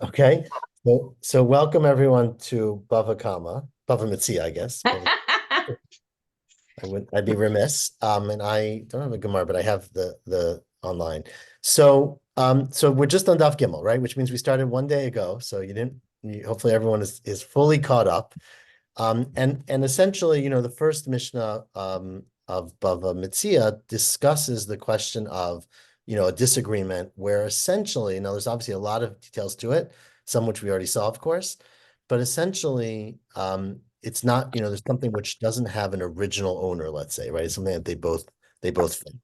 Okay, so welcome everyone to Bava Metzia, I guess. I'd be remiss. And I don't have a Gemara, but I have the online. So we're just on Daf Gimel, right? Which means we started one day ago. So hopefully everyone is fully caught up. And essentially, the first Mishnah of Bava Metzia discusses the question of a disagreement where essentially, now there's obviously a lot of details to it, some which we already saw, of course, but essentially, it's not, there's something which doesn't have an original owner, let's say, right? It's something that they both fit.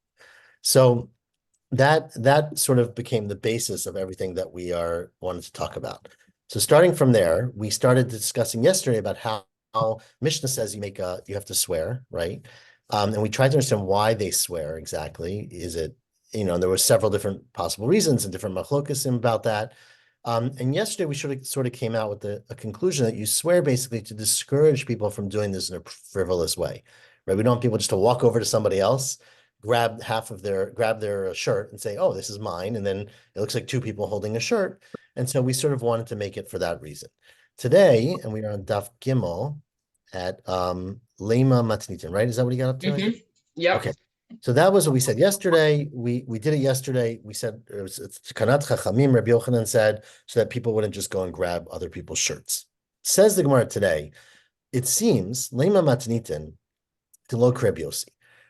So that sort of became the basis of everything that we wanted to talk about. So starting from there, we started discussing yesterday about how Mishnah says you have to swear, right? And we tried to understand why they swear exactly. Is it, there were several different possible reasons and different machlokesim about that. And yesterday we sort of came out with a conclusion that you swear basically to discourage people from doing this in a frivolous way, right? We don't want people just to walk over to somebody else, grab their shirt and say, "Oh, this is mine," and then it looks like two people holding a shirt. And so we sort of wanted to make it for that reason. Today, and we are on Daf Gimel at Lema Matnitin, right? Is that what you got up to? Mm-hmm. Yep. Okay. So that was what we said yesterday. We did it yesterday. We said it's Kanat Chachamim, Rabbi Yochanan said, so that people wouldn't just go and grab other people's shirts. Says the Gemara today, it seems, Lema Matnitin, to lo Rabbi Yossi.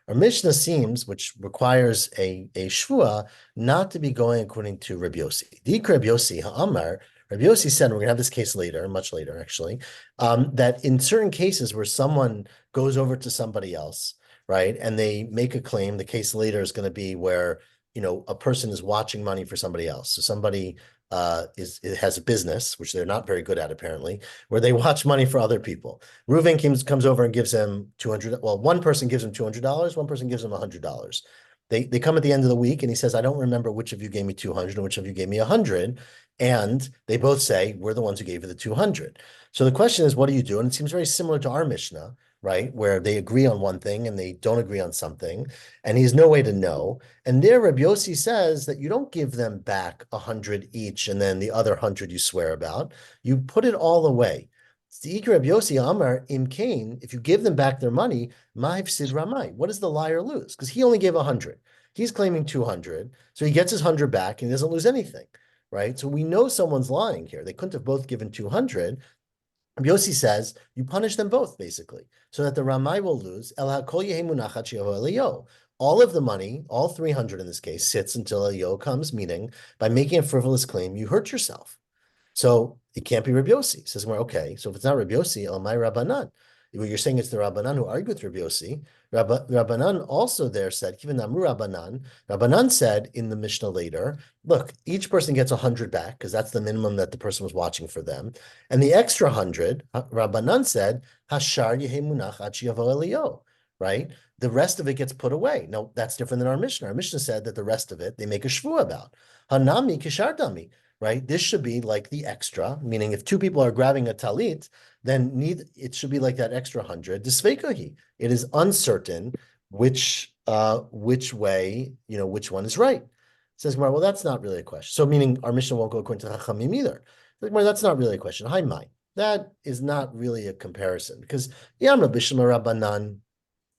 Our Mishnah seems, which requires a shvua, not to be going according to Rabbi Yossi. The Rabbi Yossi ha'amar, Rabbi Yossi said, we're going to have this case later, much later actually, that in certain cases where someone goes over to somebody else, right, and they make a claim, the case later is going to be where, a person is watching money for somebody else. So somebody has a business, which they're not very good at apparently, where they watch money for other people. Reuven comes over and gives him $200. Well, one person gives him $200, one person gives him $100. They come at the end of the week and he says, I don't remember which of you gave me 200 and which of you gave me 100. And they both say, we're the ones who gave you the 200. So the question is, what do you do? And it seems very similar to our Mishnah, right? Where they agree on one thing and they don't agree on something, and he has no way to know. And there, Rabbi Yossi says that you don't give them back 100 each, and then the other 100 you swear about. You put it all away. Rabbi Yossi Amar Im Kain, if you give them back their money, Ma'ifsid Ramai. What does the liar lose? Because he only gave 100. He's claiming 200, so he gets his 100 back and he doesn't lose anything, right? So we know someone's lying here. They couldn't have both given 200. Yossi says you punish them both basically, so that the Ramai will lose. All of the money, all 300 in this case, sits until Elio comes, meaning by making a frivolous claim, you hurt yourself. So it can't be Rabbi Yossi. Says, well, okay, so if it's not Rabbi Yossi, Elamai Rabbanan. You're saying it's the Rabbanan who argue with Rabbi Yossi. Rabbanan also there said, even Amru Rabbanan. Rabbanan said in the Mishnah later, look, each person gets 100 back because that's the minimum that the person was watching for them. And the extra 100, Rabbanan said, Hashar Yehemunach Achiyavo Elio, right? The rest of it gets put away. No, that's different than our Mishnah. Our Mishnah said that the rest of it, they make a shvu about. Hanami Kishardami, right? This should be like the extra, meaning if two people are grabbing a talit, then it should be like that extra 100. Disveikahi. It is uncertain which way, which one is right. Says Gemara, well, that's not really a question. So meaning our Mishnah won't go according to Chachamim either. Gemara, that's not really a question. Hi, mine. That is not really a comparison because Yamra Bishma Rabbanan.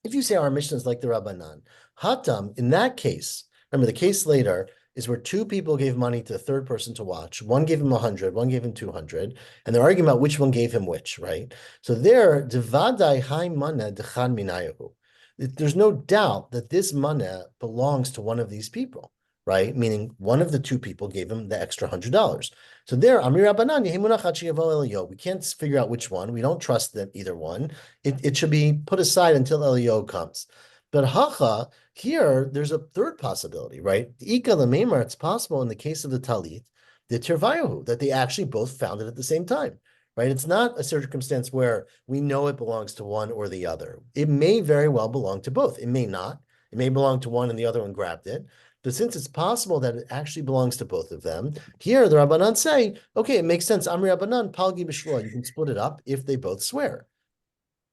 If you say our Mishnah is like the Rabbanan, Hatam, in that case, remember the case later is where two people gave money to the third person to watch. One gave him 100, one gave him 200, and they're arguing about which one gave him which, right? So there, devadai hai mana dechan minayahu. There's no doubt that this mana belongs to one of these people, right? Meaning one of the two people gave him the extra $100. So there, Amir Rabbanan, Yehimunach Achiyavo Elio. We can't figure out which one. We don't trust them, either one. It should be put aside until Elio comes. But hacha, here, there's a third possibility, right? Ika lememar, it's possible in the case of the talit, the tirvayahu, that they actually both found it at the same time, right? It's not a circumstance where we know it belongs to one or the other. It may very well belong to both. It may not. It may belong to one and the other one grabbed it. But since it's possible that it actually belongs to both of them, here the Rabbanan say, okay, it makes sense. Amri Rabbanan, palgi b'shvua. You can split it up if they both swear.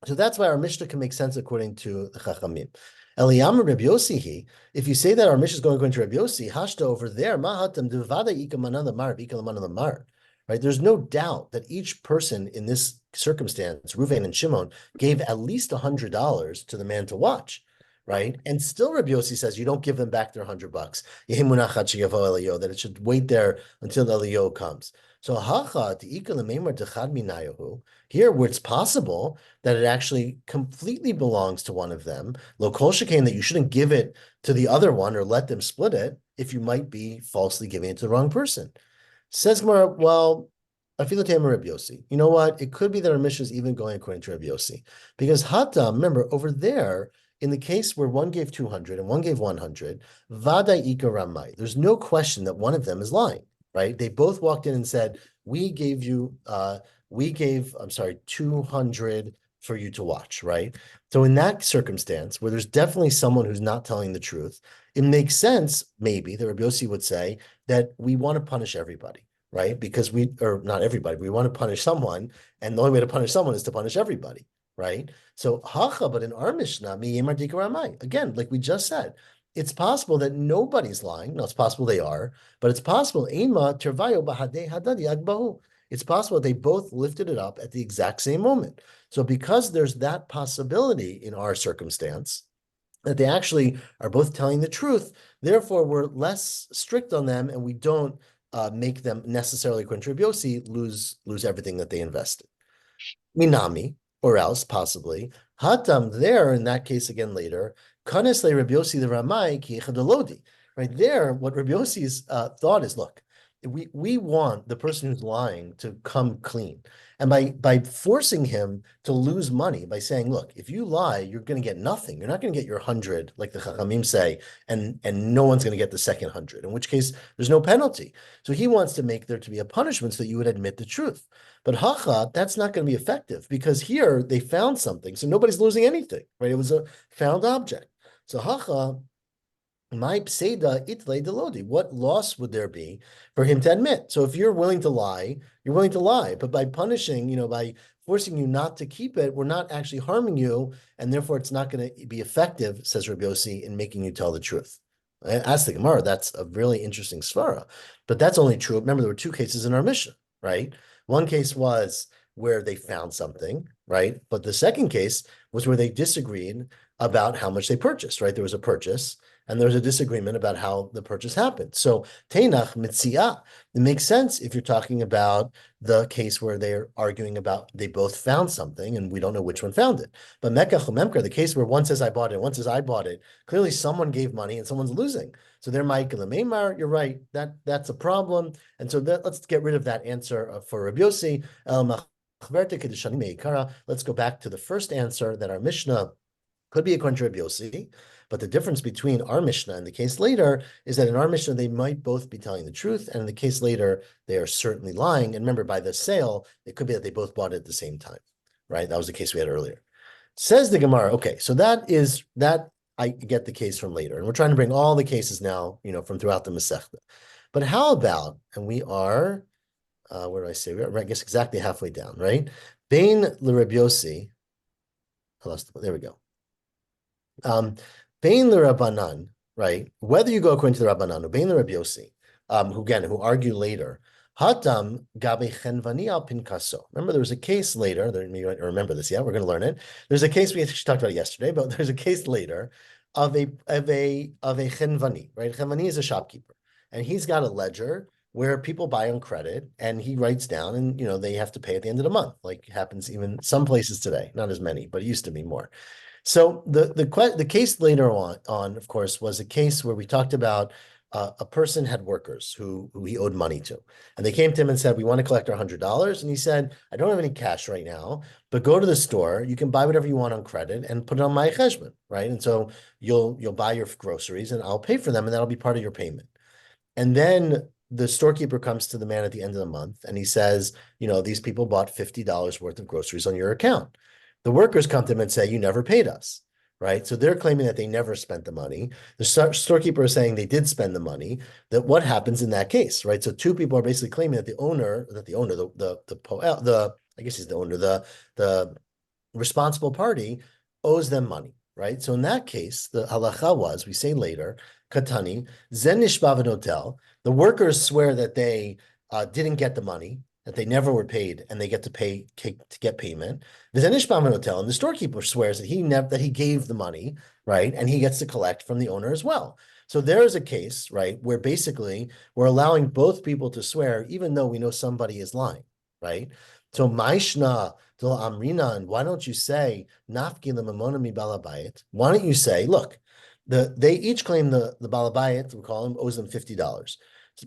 So that's why our Mishnah can make sense according to the Chachamim. Eliyam Rabbi Yossi, if you say that our Mishnah is going according to Rabbi Yossi, hashta over there, mahatam devada ika manan lamar, ika laman lamar. right? There's no doubt that each person in this circumstance, Reuven and Shimon, gave at least $100 to the man to watch, right? And still Rabbi Yossi says you don't give them back their $100. That it should wait there until the Eliyahu comes. So here, where it's possible that it actually completely belongs to one of them, lo kol shekain, that you shouldn't give it to the other one or let them split it if you might be falsely giving it to the wrong person. Says Gemara, well, Afilatema Rabbi Yossi. You know what? It could be that our mission is even going according to Rabbi Yossi. Because Hatam, remember, over there, in the case where one gave 200 and one gave 100, Vada Ika Ramai, there's no question that one of them is lying, right? They both walked in and said, we gave, I'm sorry, 200 for you to watch, right? So in that circumstance, where there's definitely someone who's not telling the truth, it makes sense, maybe, that Rabbi Yossi would say that we want to punish everybody, right? Because or not everybody, we want to punish someone, and the only way to punish someone is to punish everybody, right? So hacha, but in our Mishnah, again, like we just said, it's possible that nobody's lying. No, it's possible they are, but it's possible it's possible they both lifted it up at the exact same moment. So because there's that possibility in our circumstance, that they actually are both telling the truth, therefore we're less strict on them, and we don't make them necessarily contribuyos, lose everything that they invested. Minami, or else possibly Hatam there, in that case again later, Kanesle Rabbi Yossi the Ramai ki Echadolodi. Right there, what Rabbi Yossi's thought is, look, we want the person who's lying to come clean. And by forcing him to lose money, by saying, look, if you lie, you're going to get nothing. You're not going to get your 100, like the Chachamim say, and no one's going to get the second 100, in which case there's no penalty. So he wants to make there to be a punishment so that you would admit the truth. But hacha, that's not going to be effective, because here they found something, so nobody's losing anything, right? It was a found object. So hacha, my pseida itle delodi. What loss would there be for him to admit? So if you're willing to lie, you're willing to lie. But by punishing, by forcing you not to keep it, we're not actually harming you, and therefore it's not going to be effective, says Rabbi Yossi, in making you tell the truth. Ask the Gemara, that's a really interesting svara. But that's only true. Remember, there were two cases in our Mishnah, right? One case was where they found something, right? But the second case was where they disagreed about how much they purchased, right? There was a purchase, and there was a disagreement about how the purchase happened. So Teinach Metzia, it makes sense if you're talking about the case where they're arguing about they both found something and we don't know which one found it. But Mekach Memker, the case where one says I bought it, one says I bought it, clearly someone gave money and someone's losing. So they're Michael and Meimar, you're right, that's a problem. And so let's get rid of that answer for Rabbi Yossi. Let's go back to the first answer, that our Mishnah could be according to Rabbi Yossi, but the difference between our Mishnah and the case later is that in our Mishnah, they might both be telling the truth, and in the case later, they are certainly lying. And remember, by the sale, it could be that they both bought it at the same time, right? That was the case we had earlier. Says the Gemara, okay, so that I get the case from later, and we're trying to bring all the cases now, from throughout the Masechta. But how about, and we are, where do I say? We're, I guess, exactly halfway down, right? Bein l'Rabbi Yossi, there we go. Bein l'Rabbanan, right? Whether you go according to the Rabbanan or Bein l'Rabbi Yossi, who argue later, Hatam gabe chenvani al pinkaso. Remember, there was a case later. You might remember this. Yeah, we're going to learn it. There's a case we actually talked about it yesterday, but there's a case later of a chenvani. Right, chenvani is a shopkeeper, and he's got a ledger where people buy on credit, and he writes down, and they have to pay at the end of the month, like happens even some places today. Not as many, but it used to be more. So the case later on, of course, was a case where we talked about a person had workers who he owed money to, and they came to him and said, "We want to collect our $100," and he said, "I don't have any cash right now, but go to the store. You can buy whatever you want on credit and put it on my cheshbon, right? And so you'll buy your groceries, and I'll pay for them, and that'll be part of your payment." And then the storekeeper comes to the man at the end of the month, and he says, "These people bought $50 worth of groceries on your account." The workers come to him and say, "You never paid us," right? So they're claiming that they never spent the money. The storekeeper is saying they did spend the money. That what happens in that case, right? So two people are basically claiming that the I guess he's the owner, the responsible party owes them money, right? So in that case, the halacha was, we say later, katani zen nishba v'notel. The workers swear that they didn't get the money, that they never were paid and they get to get payment. There's an ishbam hotel, and the storekeeper swears that he gave the money, right? And he gets to collect from the owner as well. So there is a case, right, where basically we're allowing both people to swear, even though we know somebody is lying, right? So Maishna Dil Amrina, and why don't you say Nafki Lemamona mi Balabayit? Why don't you say, look, they each claim the Balabayit, we call him, owes them $50.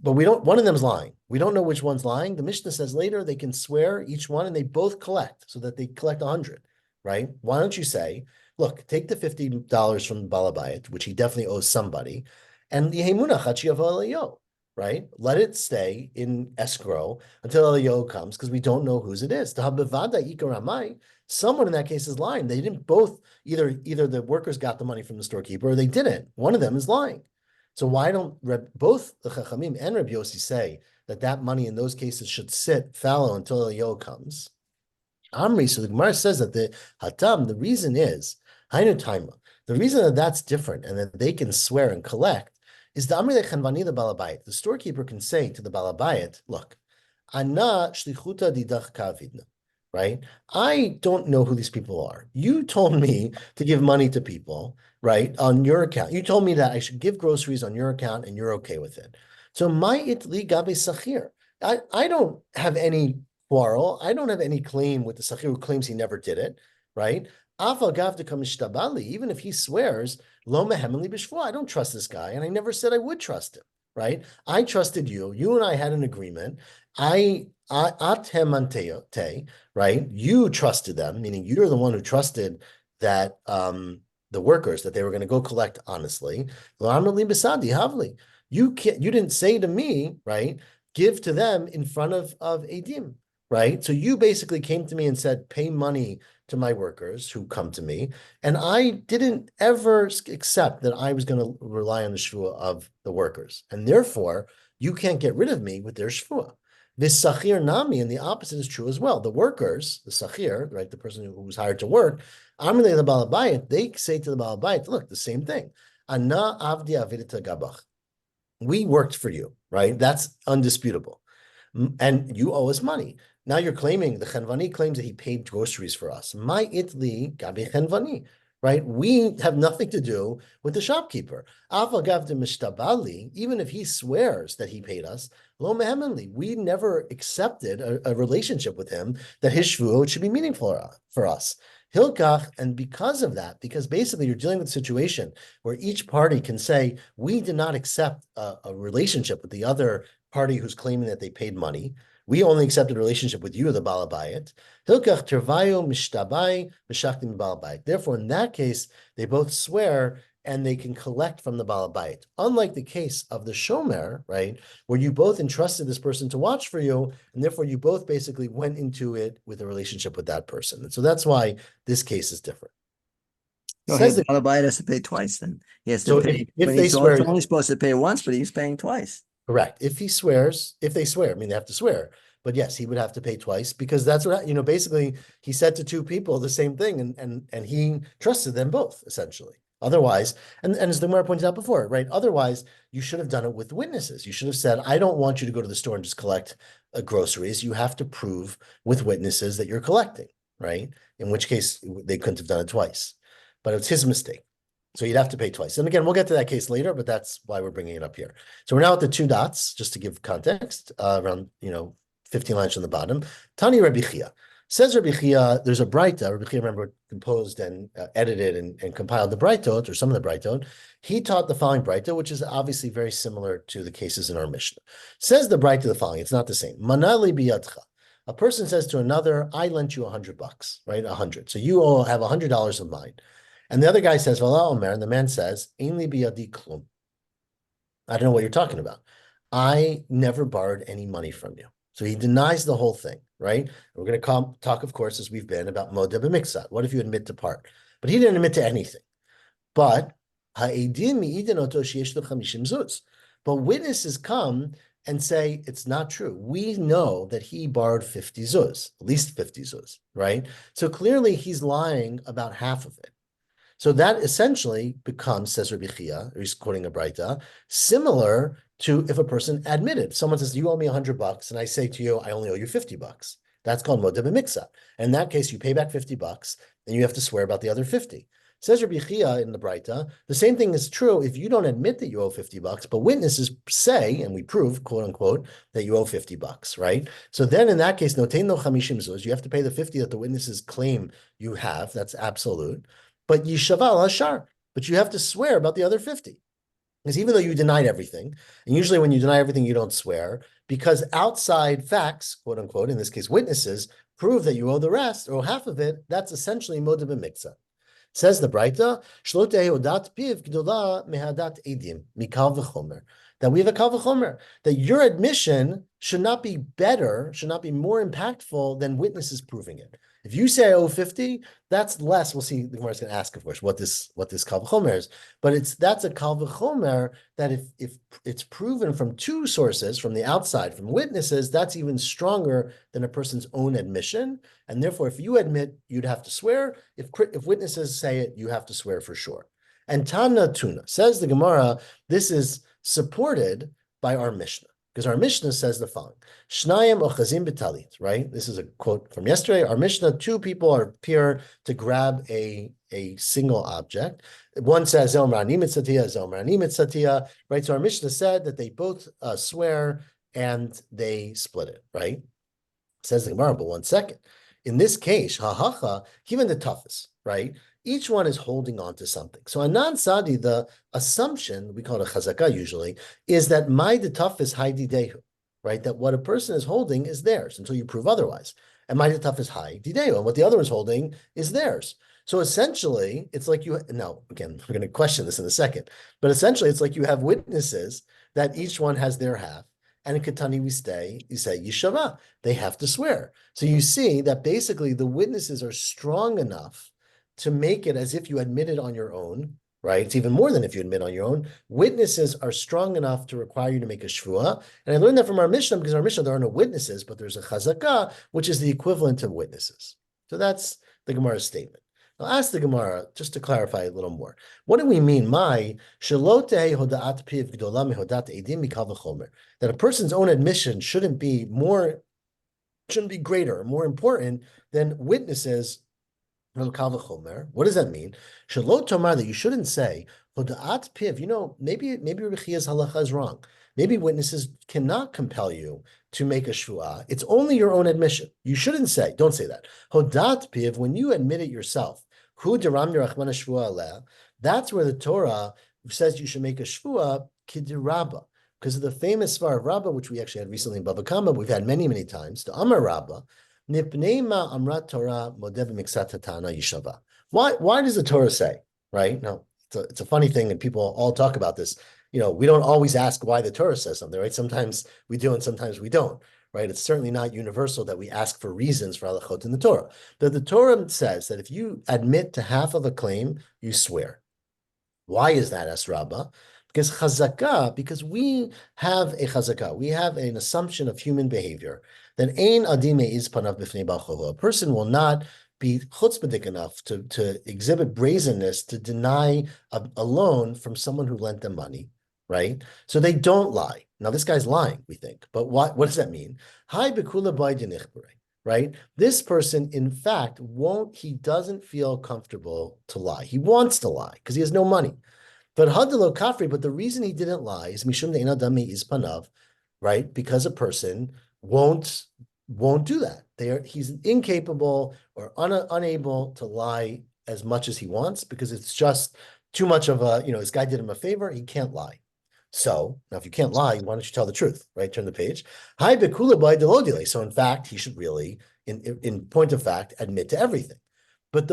But one of them is lying. We don't know which one's lying. The Mishnah says later they can swear each one and they both collect so that they collect 100, right? Why don't you say, look, take the $50 from the Balabayit, which he definitely owes somebody, and the Yehemuna Chachiyav Eliyo, right? Let it stay in escrow until Eliyo comes because we don't know whose it is. Someone in that case is lying. They didn't both, either the workers got the money from the storekeeper or they didn't. One of them is lying. So why don't both the Chachamim and Reb Yossi say that money in those cases should sit fallow until Eliyahu comes? Amri, so the Gemara says that the Hatam, the reason is, Hainu Taima, the reason that that's different and that they can swear and collect is the Amri Lechanvani the Balabayit. The storekeeper can say to the Balabayit, look, Ana shlichuta didach kavidna, right? I don't know who these people are. You told me to give money to people, right, on your account. You told me that I should give groceries on your account and you're okay with it. So my itli gabe sachir. I don't have any quarrel. I don't have any claim with the sachir who claims he never did it, right? Even if he swears, lo mehemenli b'shvua, I don't trust this guy, and I never said I would trust him, right? I trusted you. You and I had an agreement. Atem right? You trusted them, meaning you're the one who trusted that the workers that they were going to go collect honestly. You didn't say to me, right? Give to them in front of Edim, right? So you basically came to me and said, pay money to my workers who come to me. And I didn't ever accept that I was going to rely on the shvua of the workers. And therefore, you can't get rid of me with their shvua. This sachir nami, and the opposite is true as well. The workers, the sachir, right, the person who was hired to work, Amrei the balabayit, they say to the balabayit, look, the same thing. Ana avdi avidita gabach. We worked for you, right? That's undisputable. And you owe us money. Now you're claiming, the Chenvani claims that he paid groceries for us. My itli gabi Chenvani, right? We have nothing to do with the shopkeeper. Even if he swears that he paid us, lo mehemenli, we never accepted a relationship with him that his shvuah should be meaningful for us. Hilkach, and because of that, because basically you're dealing with a situation where each party can say, we did not accept a relationship with the other party who's claiming that they paid money. We only accepted a relationship with you, the Balabayit. Hilkach tervayo mishtabai mishaktim Balabayit. Therefore, in that case, they both swear and they can collect from the Balabayit. Unlike the case of the Shomer, right, where you both entrusted this person to watch for you, and therefore you both basically went into it with a relationship with that person. And so that's why this case is different. So his Balabayit has to pay twice then. He has to So pay. if they swear, he's only supposed to pay once, but he's paying twice. Correct. If they swear, I mean, they have to swear. But yes, he would have to pay twice because that's what, basically he said to two people the same thing and he trusted them both, essentially. Otherwise, and as the Gemara pointed out before, right? Otherwise, you should have done it with witnesses. You should have said, I don't want you to go to the store and just collect groceries. You have to prove with witnesses that you're collecting, right? In which case, they couldn't have done it twice. But it's his mistake. So you'd have to pay twice. And again, we'll get to that case later, but that's why we're bringing it up here. So we're now at the two dots, just to give context, around, 15 lines from the bottom. Tani Rabbi Chia. Says Rabbi Chia, there's a Braita. Rabbi Chia, remember, composed and edited and compiled the Braitot, or some of the Braitot. He taught the following Braita, which is obviously very similar to the cases in our Mishnah. Says the Braita the following, it's not the same. Manali biyadcha. A person says to another, I lent you $100, right? 100. So you all have $100 of mine. And the other guy says, Vala Omer, and the man says, Ainli biyadi klum. I don't know what you're talking about. I never borrowed any money from you. So he denies the whole thing, right? We're going to talk, of course, as we've been, about Moda b'miksa. What if you admit to part? But he didn't admit to anything. But witnesses come and say it's not true. We know that he borrowed 50 zuz, at least 50 zuz, right? So clearly he's lying about half of it. So that essentially becomes, says Rabbi Chia, or he's quoting a Braita, similar to if a person admitted. Someone says, you owe me $100, and I say to you, I only owe you $50. That's called modeh b'miksa. In that case, you pay back $50, and you have to swear about the other 50. Says Rabbi Chia in the Braita, the same thing is true if you don't admit that you owe $50, but witnesses say, and we prove, quote unquote, that you owe $50, right? So then in that case, notein no chamishim zuz, you have to pay the 50 that the witnesses claim you have. That's absolute. But yishaval hashar, but you have to swear about the other 50. Because even though you denied everything, and usually when you deny everything, you don't swear, because outside facts, quote unquote, in this case, witnesses, prove that you owe the rest or half of it, that's essentially modeh b'miksa. Says the Braita, that we have a kal v'chomer, that your admission should not be better, should not be more impactful than witnesses proving it. If you say I owe 50, that's less. We'll see. The Gemara is going to ask, of course, what this kal v'chomer is. But that's a kal v'chomer that if it's proven from two sources, from the outside, from witnesses, that's even stronger than a person's own admission. And therefore, if you admit, you'd have to swear. If witnesses say it, you have to swear for sure. And Tana Tuna, says the Gemara, this is supported by our Mishnah. Because our Mishnah says the following: Shnayim ochazim b'talit, right? This is a quote from yesterday. Our Mishnah, two people appear to grab a single object. One says Zomra Nimitzatia, Zomra Nimitzatia, right? So our Mishnah said that they both swear and they split it, right? Says the Gemara, but one second. In this case, hahacha, even the toughest, right? Each one is holding on to something. So a non-sadi, the assumption, we call it a chazakah usually, is that my the toughest haidi dehu, right? That what a person is holding is theirs until you prove otherwise. And my the toughest haidi dehu, and what the other is holding is theirs. So essentially, it's like you, now, again, we're going to question this in a second, but essentially it's like you have witnesses that each one has their half. And in Ketani you say Yishava, they have to swear. So you see that basically the witnesses are strong enough to make it as if you admitted on your own, right? It's even more than if you admit on your own. Witnesses are strong enough to require you to make a shvuah. And I learned that from our Mishnah, because our Mishnah, there are no witnesses, but there's a chazakah, which is the equivalent of witnesses. So that's the Gemara's statement. I'll ask the Gemara, just to clarify a little more. What do we mean, that a person's own admission shouldn't be greater, more important than witnesses? What does that mean? That you shouldn't say, maybe Rabbi Chia's halacha is wrong. Maybe witnesses cannot compel you to make a shvuah. It's only your own admission. You shouldn't say, don't say that. Hodat piv, when you admit it yourself, that's where the Torah says you should make a shvuah kidirabba, because of the famous svar of Rabbah, which we actually had recently in Bava Kama, we've had many, many times, the Amar Rabbah, Nipneima amrat Torah modev miksat hatana yishava. Why does the Torah say, right? Now, it's a funny thing, and people all talk about this. We don't always ask why the Torah says something, right? Sometimes we do and sometimes we don't, right? It's certainly not universal that we ask for reasons for halachot in the Torah. But the Torah says that if you admit to half of a claim, you swear. Why is that, asked Rabbah? Because we have a chazakah, we have an assumption of human behavior that ein adime is panav b'fnei bal chova. A person will not be chutzpahdik enough to exhibit brazenness to deny a loan from someone who lent them money, right? So they don't lie. Now this guy's lying, we think, but what does that mean? Hi bekula b'ay, right? This person, in fact, he doesn't feel comfortable to lie. He wants to lie because he has no money. But hadalo kafri, but the reason he didn't lie is mishum de'en adami is panav, right? Because a person won't do that. He's incapable or unable to lie as much as he wants because it's just too much of this guy did him a favor, he can't lie. So now if you can't lie, why don't you tell the truth, right? Turn the page. Hi bekula by delodile. So in fact, he should really, in point of fact, admit to everything. But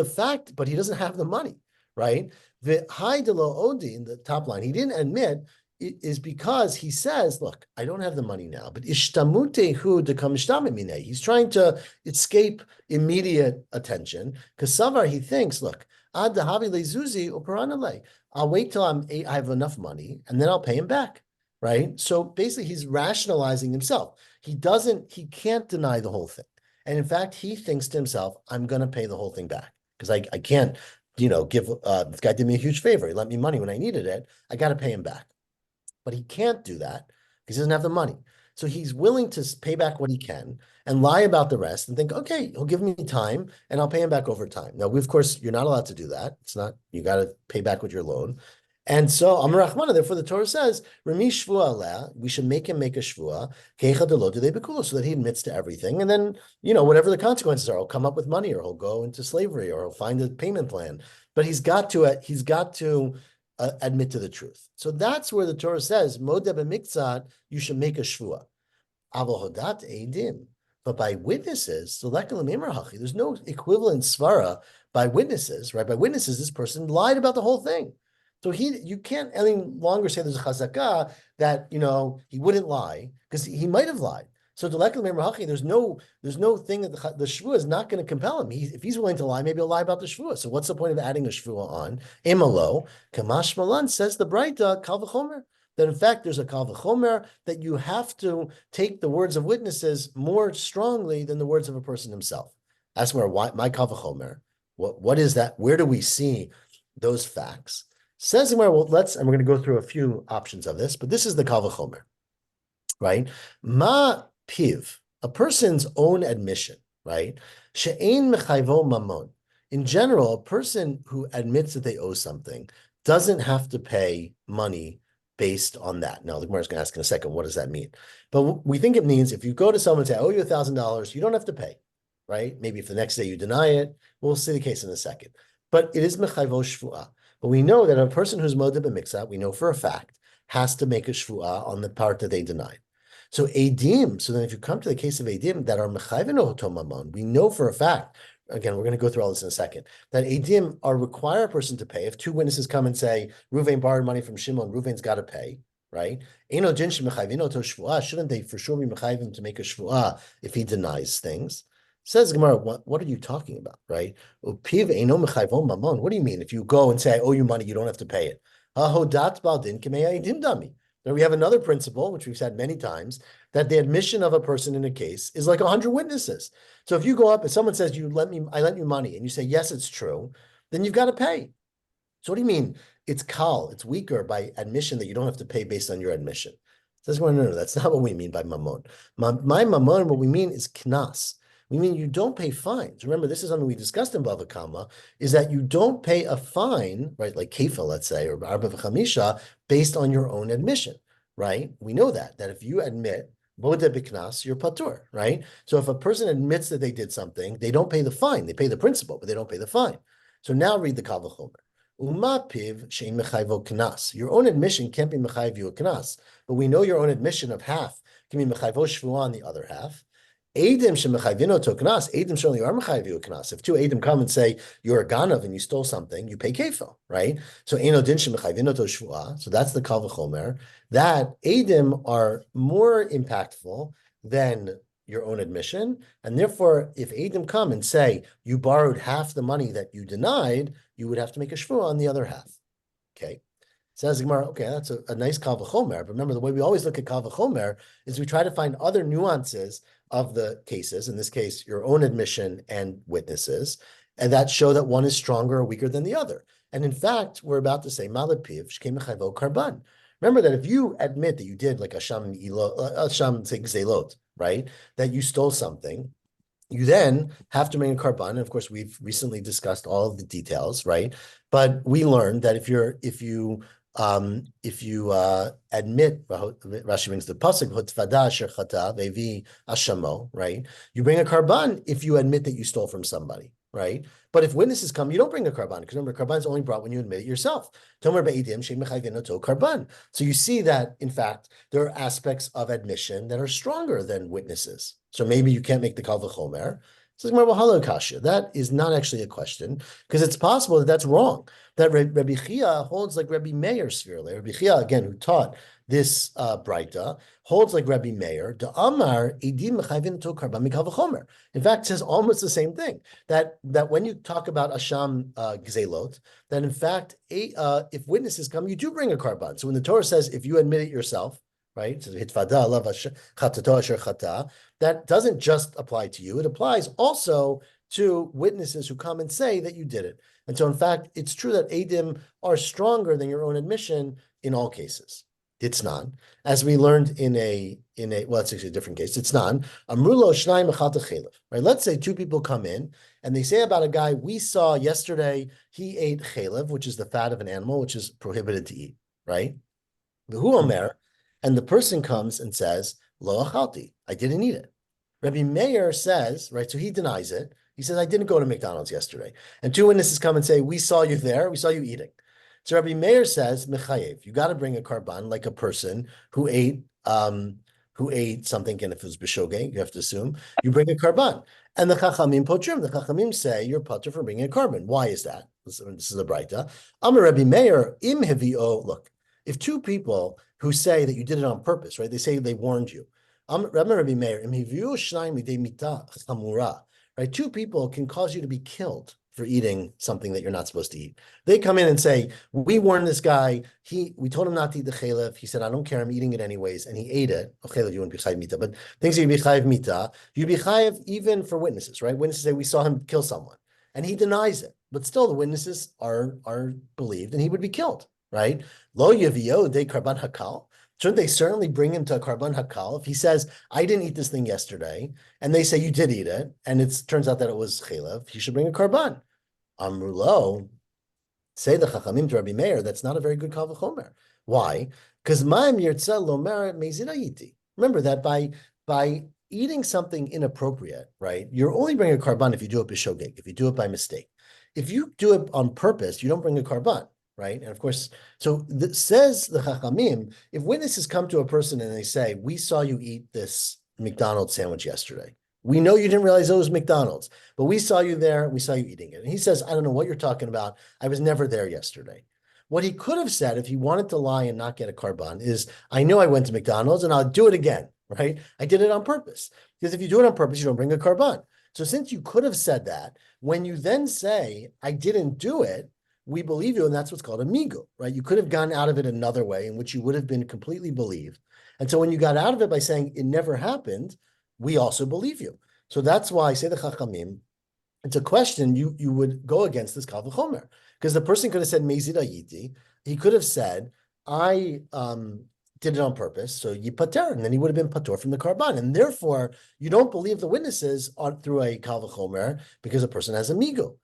he doesn't have the money, right? The high delo odi in the top line, he didn't admit, is because he says, look, I don't have the money now, but ishtamutehu dekamishtamimine. He's trying to escape immediate attention because Savar, he thinks, look, ad dahavi lezuzi uparanale. I'll wait till I have enough money and then I'll pay him back, right? So basically he's rationalizing himself. He can't deny the whole thing. And in fact, he thinks to himself, I'm going to pay the whole thing back because I can't give this guy did me a huge favor. He lent me money when I needed it. I got to pay him back. But he can't do that because he doesn't have the money. So he's willing to pay back what he can and lie about the rest and think, okay, he'll give me time and I'll pay him back over time. Now, of course, you're not allowed to do that. It's not, you got to pay back with your loan. And so Amar Rachmana, therefore the Torah says, Remi shvua aleh, we should make him make a shvua, keicha delo didei bekulo, so that he admits to everything. And then, whatever the consequences are, he'll come up with money or he'll go into slavery or he'll find a payment plan. But he's got to admit to the truth. So that's where the Torah says, Modeh b'miktzat, you should make a shvua. Avohodat eidim. But by witnesses, so there's no equivalent svara by witnesses, right? By witnesses, this person lied about the whole thing. So you can't any longer say there's a chazakah that, he wouldn't lie, because he might have lied. So there's no thing that the shvua is not going to compel him. If he's willing to lie, maybe he'll lie about the shvua. So what's the point of adding a shvua on? Imalo, Kamash Malan says the Braita, Kal v'chomer, that in fact there's a Kal v'chomer that you have to take the words of witnesses more strongly than the words of a person himself. That's where my Kal v'chomer. What is that? Where do we see those facts? Says and we're going to go through a few options of this, but this is the Kal v'chomer, right? Ma piv, a person's own admission, right? She'ein mechayvo mamon. In general, a person who admits that they owe something doesn't have to pay money based on that. Now, the Gemara is going to ask in a second, what does that mean? But we think it means if you go to someone and say, I owe you $1,000, you don't have to pay, right? Maybe if the next day you deny it, we'll see the case in a second. But it is mechayvo shvuah. But we know that a person who's modeh b'miktzah, we know for a fact, has to make a shvuah on the part that they denied. So edim, so then if you come to the case of edim that are mechayvin oto mamon, we know for a fact, again, we're going to go through all this in a second, that edim require a person to pay. If two witnesses come and say, Ruvain borrowed money from Shimon, Ruvain's got to pay, right? Shouldn't they for sure be mechayvin to make a shvuah if he denies things? Says Gemara, what are you talking about, right? What do you mean? If you go and say, I owe you money, you don't have to pay it. Now we have another principle, which we've said many times, that the admission of a person in a case is like 100 witnesses. So if you go up and someone says, I lent you money, and you say, yes, it's true, then you've got to pay. So what do you mean? It's kal, it's weaker by admission that you don't have to pay based on your admission. Says, no, that's not what we mean by mamon. My mamon, what we mean is knas. We mean you don't pay fines. Remember, this is something we discussed in Bava Kama, is that you don't pay a fine, right, like kefa, let's say, or arba v'chamisha, based on your own admission, right? We know that if you admit, bodeh b'knas, you're patur, right? So if a person admits that they did something, they don't pay the fine. They pay the principal, but they don't pay the fine. So now read the Kal v'chomer. Uma piv shein mechayvo knas. Your own admission can't be mechayv you a knas, but we know your own admission of half can be mechayvo shvuah on the other half. Eidim shemechayvino to knas. Eidim surely are mechayvu knas. If two eidim come and say you're a ganav and you stole something, you pay kefil, right? So eino din shemechayvino to shvuah. So that's the kal v'chomer. That eidim are more impactful than your own admission, and therefore, if eidim come and say you borrowed half the money that you denied, you would have to make a shvuah on the other half. Okay. Says Gemara, okay, that's a nice kal v'chomer. But remember, the way we always look at kal v'chomer is we try to find other nuances of the cases, in this case, your own admission and witnesses, and that show that one is stronger or weaker than the other. And in fact, we're about to say, Malad Piv, Shkem Mechayvo Karban. Remember that if you admit that you did like Asham Zelot, right, that you stole something, you then have to make a karban. And of course, we've recently discussed all of the details, right? But we learned that if you admit, Rashi brings the pasuk Hutvada Asher Chata Vevi Ashamo, right? You bring a karban if you admit that you stole from somebody, right? But if witnesses come, you don't bring a karban, because remember, karban is only brought when you admit it yourself. Karban. So you see that, in fact, there are aspects of admission that are stronger than witnesses. So maybe you can't make the kal v'chomer. Says that is not actually a question, because it's possible that that's wrong. That Rabbi Chia holds like Rabbi Meir severely. Rabbi Chia, again, who taught this Braita, holds like Rabbi Meir. The Amar edim mechayvin to karban mikal v'chomer. In fact, says almost the same thing. That when you talk about asham gzelot, that in fact, if witnesses come, you do bring a karban. So when the Torah says if you admit it yourself, right? So that doesn't just apply to you. It applies also to witnesses who come and say that you did it. And so, in fact, it's true that Eidim are stronger than your own admission in all cases. It's not, as we learned in a well, it's actually a different case. It's not. Amrulo shnayim echad chelev. Right. Let's say two people come in and they say about a guy we saw yesterday. He ate chelev, which is the fat of an animal, which is prohibited to eat. Right. V'hu omer, and the person comes and says, Lo achalti, I didn't eat it. Rabbi Meir says, right, so he denies it. He says, I didn't go to McDonald's yesterday. And two witnesses come and say, we saw you there, we saw you eating. So Rabbi Meir says, Mechayev, you got to bring a karban like a person who ate something, and if it was b'shogeg, you have to assume, you bring a karban. And the Chachamim potrim, the Chachamim say you're potter for bringing a karban. Why is that? This is a braita. Amar Rabbi Meir, im hevio, look, if two people who say that you did it on purpose, right? They say they warned you. Rabbi Meir, right? Two people can cause you to be killed for eating something that you're not supposed to eat. They come in and say, we warned this guy. We told him not to eat the chelev. He said, I don't care. I'm eating it anyways. And he ate it. Chelev, you wouldn't be chayiv mita, but things you be chayiv mita, you be chayiv even for witnesses, right? Witnesses say, we saw him kill someone. And he denies it. But still, the witnesses are believed and he would be killed, right? Lo yavio de karban hakal. Shouldn't they certainly bring him to a karban hakal? If he says, I didn't eat this thing yesterday, and they say you did eat it, and it turns out that it was chelev, he should bring a karban. Amrulo, say the chachamim to Rabbi Meir, that's not a very good kal v'chomer. Why? Because ma'im yirtza lomer mezidayiti. Remember that by eating something inappropriate, right? You're only bringing a karban if you do it b'shogeg, if you do it by mistake. If you do it on purpose, you don't bring a karban. Right. And of course, so says the Chachamim, if witnesses come to a person and they say, we saw you eat this McDonald's sandwich yesterday. We know you didn't realize it was McDonald's, but we saw you there. We saw you eating it. And he says, I don't know what you're talking about. I was never there yesterday. What he could have said if he wanted to lie and not get a karban is, I know I went to McDonald's and I'll do it again. Right. I did it on purpose. Because if you do it on purpose, you don't bring a karban. So since you could have said that, when you then say, I didn't do it, we believe you, and that's what's called a migu, right? You could have gone out of it another way in which you would have been completely believed. And so when you got out of it by saying it never happened, we also believe you. So that's why I say the Chachamim, it's a question you would go against this kal v'chomer. Because the person could have said mezid ayiti. He could have said, I did it on purpose, so yipater, and then he would have been patur from the karban. And therefore, you don't believe the witnesses through a kal v'chomer because a person has a migu.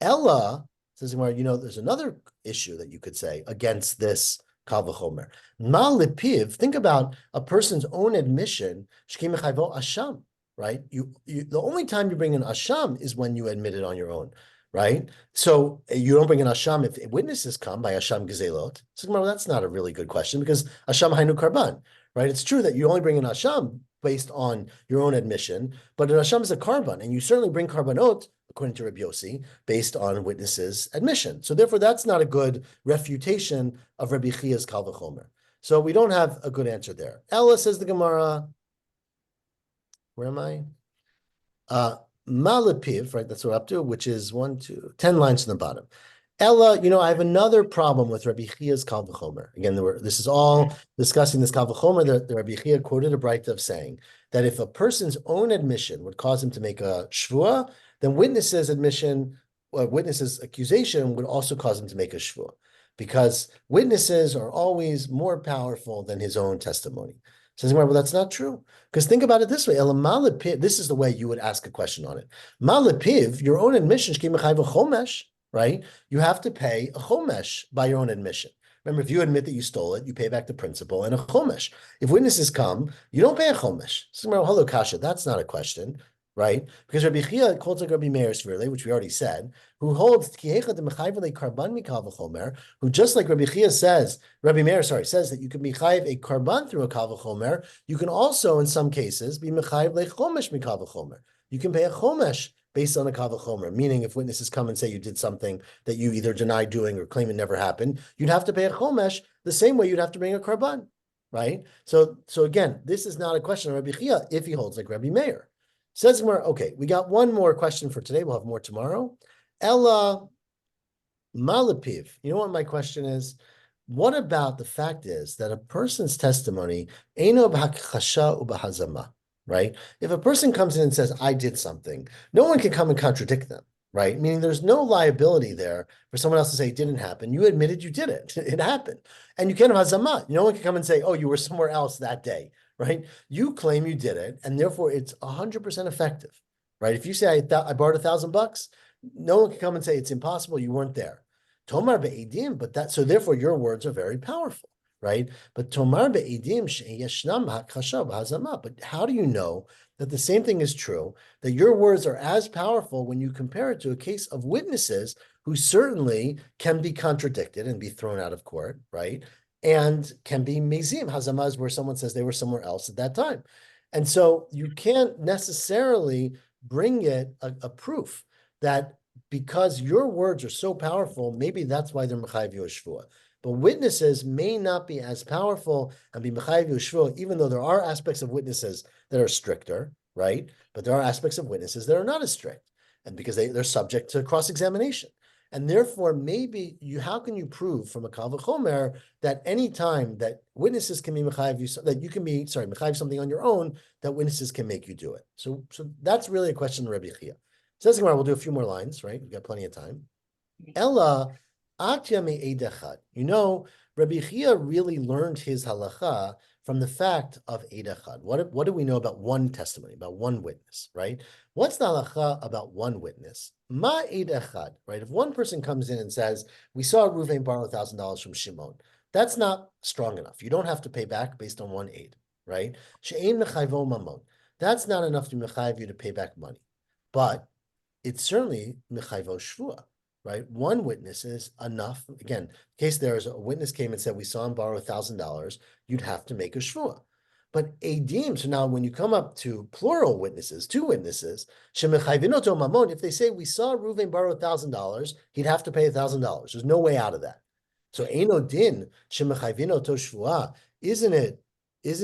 Ella says, there's another issue that you could say against this kal v'chomer. Ma lepiv, think about a person's own admission, shkim mechayvo asham, right? The only time you bring an asham is when you admit it on your own, right? So you don't bring an asham if witnesses come by asham gezelot. So that's not a really good question because asham hainu karban, right? It's true that you only bring an asham based on your own admission, but an asham is a karban, and you certainly bring karbanot according to Rabbi Yossi, based on witnesses' admission. So therefore, that's not a good refutation of Rabbi Chia's kal v'chomer. So we don't have a good answer there. Ella, says the Gemara, where am I? Malapiv, right, that's what we're up to, which is 10 lines from the bottom. Ella, I have another problem with Rabbi Chia's kal v'chomer. Again, this is all discussing this kal v'chomer. The Rabbi Chia quoted a braita of saying that if a person's own admission would cause him to make a shvua, then witnesses' admission, or witnesses' accusation would also cause him to make a shvua, because witnesses are always more powerful than his own testimony. Says, well, that's not true. Because think about it this way. This is the way you would ask a question on it. Malapiv, your own admission, right? You have to pay a chomesh by your own admission. Remember, if you admit that you stole it, you pay back the principal and a chomesh. If witnesses come, you don't pay a chomesh. Hello, Kasha, that's not a question, right? Because Rabbi Chia quotes like Rabbi Meir severely, which we already said, who holds who just like Rabbi Chia says, Rabbi Meir, says that you can be chayiv a karban through a kal v'chomer. You can also, in some cases, be mechayiv lechomesh mikal v'chomer. You can pay a chomesh based on a kal v'chomer, meaning if witnesses come and say you did something that you either deny doing or claim it never happened, you'd have to pay a chomesh the same way you'd have to bring a karban, right? So again, this is not a question of Rabbi Chia if he holds like Rabbi Meir. Says Gemara, okay, we got one more question for today. We'll have more tomorrow. Ella Malapiv. You know what my question is? What about the fact is that a person's testimony, Eino b'hakchasha u'b'hazama, right? If a person comes in and says, I did something, no one can come and contradict them, right? Meaning there's no liability there for someone else to say it didn't happen. You admitted you did it. It happened. And you can't have hazama. No one can come and say, oh, you were somewhere else that day, right? You claim you did it, and therefore it's 100% effective, right? If you say I borrowed $1,000, no one can come and say it's impossible, you weren't there. Tomar be'edim, but that, so therefore your words are very powerful, right? But tomar be'edim she'yeshnam hakasha b'hazama. But how do you know that the same thing is true, that your words are as powerful when you compare it to a case of witnesses who certainly can be contradicted and be thrown out of court, right? And can be mezim. Hazama is where someone says they were somewhere else at that time. And so you can't necessarily bring it a proof that because your words are so powerful, maybe that's why they're mechayiv you a shvua. But witnesses may not be as powerful and be mechayiv you a shvua, even though there are aspects of witnesses that are stricter, right? But there are aspects of witnesses that are not as strict, and because they're subject to cross-examination. And therefore, maybe how can you prove from a kal v'chomer that any time that witnesses can be mechayiv you, that you can be, mechayiv something on your own, that witnesses can make you do it? So that's really a question of Rabbi Chia. Says Gemara, we'll do a few more lines, right? We've got plenty of time. Ella atya me'edechad. You know, Rabbi Chia really learned his halacha from the fact of edechad. What do we know about one testimony, about one witness, right? What's the halacha about one witness? Ma edechad, right? If one person comes in and says, we saw Reuven borrow $1,000 from Shimon, that's not strong enough. You don't have to pay back based on one aid, right? She'ein mechayvo mamon. That's not enough to mechayiv you to pay back money. But it's certainly mechayvo shvua, right? One witness is enough. Again, in case there is a witness came and said, we saw him borrow $1,000, you'd have to make a shvua. But edim, so now when you come up to plural witnesses, two witnesses, shemechayvinoto mamon, if they say we saw Reuven borrow $1,000, he'd have to pay $1,000. There's no way out of that. So eino din shemechayvinoto shvua, isn't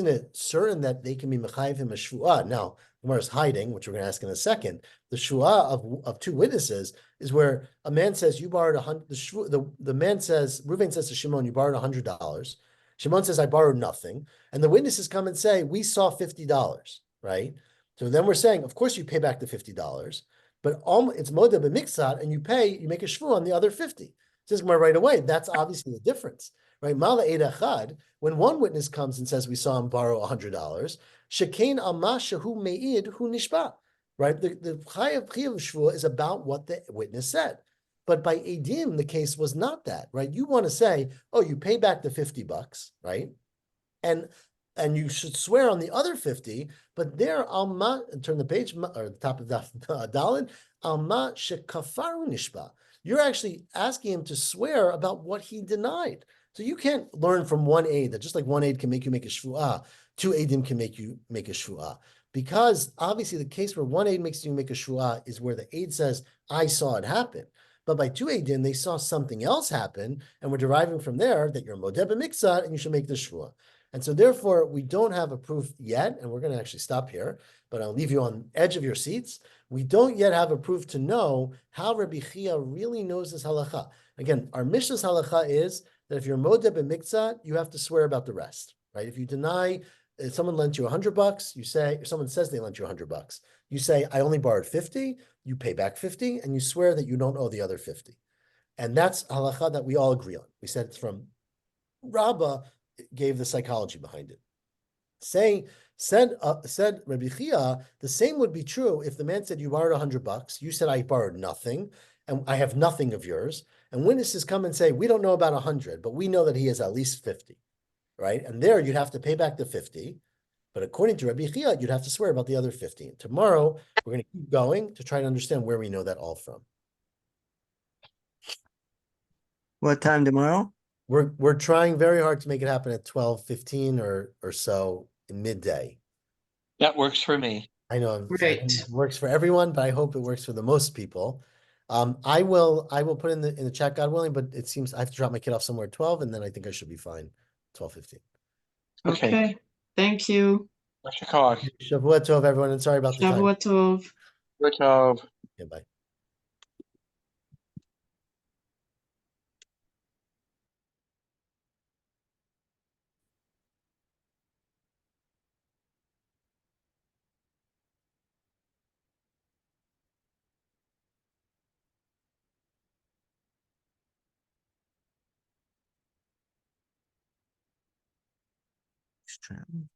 it certain that they can be mechayiv him a shvua? Now, Gemara is hiding, which we're going to ask in a second. The shvua of two witnesses is where a man says you borrowed the man says, Reuven says to Shimon, you borrowed $100. Shimon says, I borrowed nothing. And the witnesses come and say, we saw $50, right? So then we're saying, of course you pay back the $50, but it's modeh b'miksat, and you make a shvu on the other 50. Says Gemara right away, that's obviously the difference, right? Mala edachad, when one witness comes and says we saw him borrow $100, shekain alma shehu me'id hu nishba, right? The chayav shvu is about what the witness said. But by edim, the case was not that, right? You want to say, oh, you pay back the $50, right? And you should swear on the other 50, but there, alma, turn the page, or the top of the dalin, alma shekafaru nishba. You're actually asking him to swear about what he denied. So you can't learn from one aid that just like one aid can make you make a shvu'ah, two aidim can make you make a shvu'ah. Because obviously the case where one aid makes you make a shvu'ah is where the aid says, I saw it happen. But by two aidim, they saw something else happen, and we're deriving from there that you're modeh b'miksat and you should make the shvu'ah. And so therefore, we don't have a proof yet, and we're going to actually stop here, but I'll leave you on the edge of your seats. We don't yet have a proof to know how Rabbi Chia really knows this halacha. Again, our Mishnah's halacha is that if you're modeh b'miksat, you have to swear about the rest, right? If you deny, if someone lent you $100, you say, if someone says they lent you $100, you say, I only borrowed 50, you pay back 50, and you swear that you don't owe the other 50. And that's halacha that we all agree on. We said it's from Rabbah, gave the psychology behind it. Said Rabbi Chia, the same would be true if the man said you borrowed $100, you said I borrowed nothing, and I have nothing of yours, and witnesses come and say we don't know about 100, but we know that he has at least 50, right? And there you'd have to pay back the 50, but according to Rabbi Chia, you'd have to swear about the other 50. And tomorrow we're going to keep going to try to understand where we know that all from. What time tomorrow? We're trying very hard to make it happen at 12:15 or so in midday. That works for me. I know Great. it works for everyone, but I hope it works for the most people. I will put in the chat, God willing, but it seems I have to drop my kid off somewhere at 12, and then I think I should be fine. 12:15. Okay. Okay. Thank you. Dr. Cog. Shavua tov, everyone, and sorry about the time. Shavua tov. Good job. Yeah, bye. Travel.